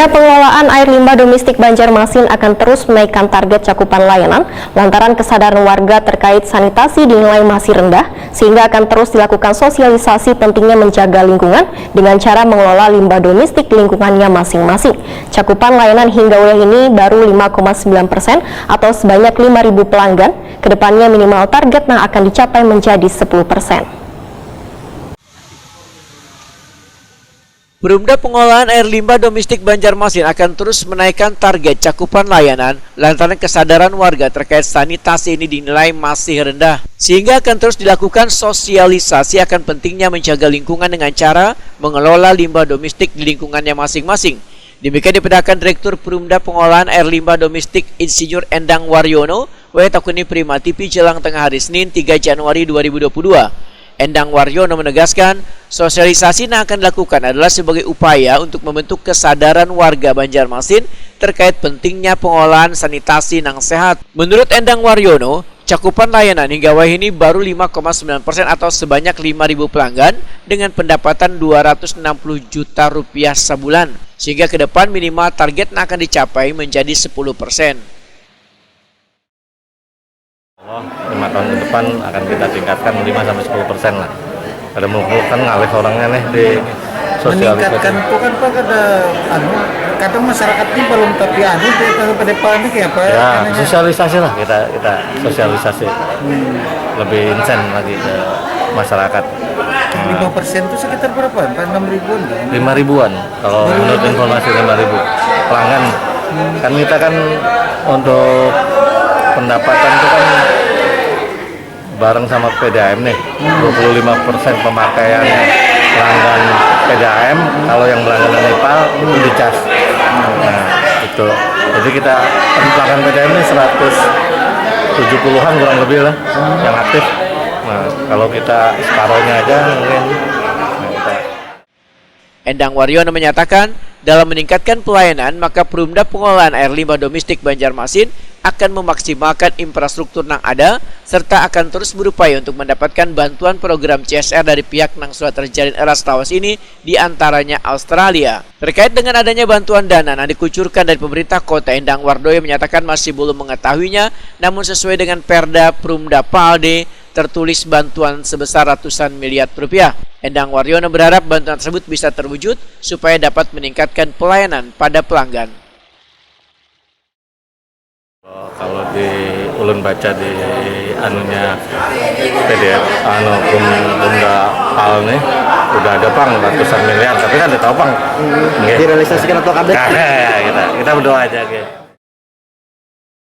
Perumda Pengelolaan Air Limbah Domestik Banjarmasin akan terus menaikkan target cakupan layanan lantaran kesadaran warga terkait sanitasi dinilai masih rendah, sehingga akan terus dilakukan sosialisasi pentingnya menjaga lingkungan dengan cara mengelola limbah domestik di lingkungannya masing-masing. Cakupan layanan hingga wilayah ini baru 5,9% atau sebanyak 5.000 pelanggan. Kedepannya minimal target yang akan dicapai menjadi 10%. Perumda Pengelolaan Air Limbah Domestik Banjarmasin akan terus menaikkan target cakupan layanan lantaran kesadaran warga terkait sanitasi ini dinilai masih rendah. Sehingga akan terus dilakukan sosialisasi akan pentingnya menjaga lingkungan dengan cara mengelola limbah domestik di lingkungannya masing-masing. Demikian dipedakan Direktur Perumda Pengelolaan Air Limbah Domestik Insinyur Endang Waryono, Takuni Prima TV jelang tengah hari Senin 3 Januari 2022. Endang Waryono menegaskan, sosialisasi yang akan dilakukan adalah sebagai upaya untuk membentuk kesadaran warga Banjarmasin terkait pentingnya pengolahan sanitasi yang sehat. Menurut Endang Waryono, cakupan layanan hingga wah ini baru 5,9% atau sebanyak 5.000 pelanggan dengan pendapatan 260 juta rupiah sebulan. Sehingga ke depan minimal target yang akan dicapai menjadi 10%. 5 tahun ke depan akan kita tingkatkan 5-10% lah. Ada mengumpulkan ngalih orangnya nih di sosialisasi. Meningkatkan itu kan Pak, kadang masyarakat ini belum terbiasa pada ini kayak apa? Ya, sosialisasi lah kita sosialisasi. Lebih insen lagi ke masyarakat. 5% itu sekitar berapa? 6 ribuan kan? 5 ribuan. Kalau menurut informasi 5.000 pelanggan. Kan kita kan untuk pendapatan itu kan bareng sama PDAM nih, 25% pemakaian pelanggan PDAM, kalau yang pelanggan NIPAL itu dicas. Nah, itu. Jadi kita pelanggan PDAM ini 170-an kurang lebih lah yang aktif. Nah, kalau kita separohnya aja mungkin. Endang Waryono menyatakan, dalam meningkatkan pelayanan, maka Perumda Pengelolaan Air Limbah Domestik Banjarmasin akan memaksimalkan infrastruktur yang ada, serta akan terus berupaya untuk mendapatkan bantuan program CSR dari pihak yang sudah terjalin eras lawas ini, diantaranya Australia. Terkait dengan adanya bantuan dana yang dikucurkan dari pemerintah kota, Endang Waryono menyatakan masih belum mengetahuinya, namun sesuai dengan Perda Perumda Palde, tertulis bantuan sebesar ratusan miliar rupiah. Endang Waryono berharap bantuan tersebut bisa terwujud supaya dapat meningkatkan pelayanan pada pelanggan. Kalau di ulun baca di anunya PDF Perumda PAL nih udah ada Pang ratusan miliar, tapi kan tahu Pang. Direalisasikan atau kabar? Kita berdoa aja.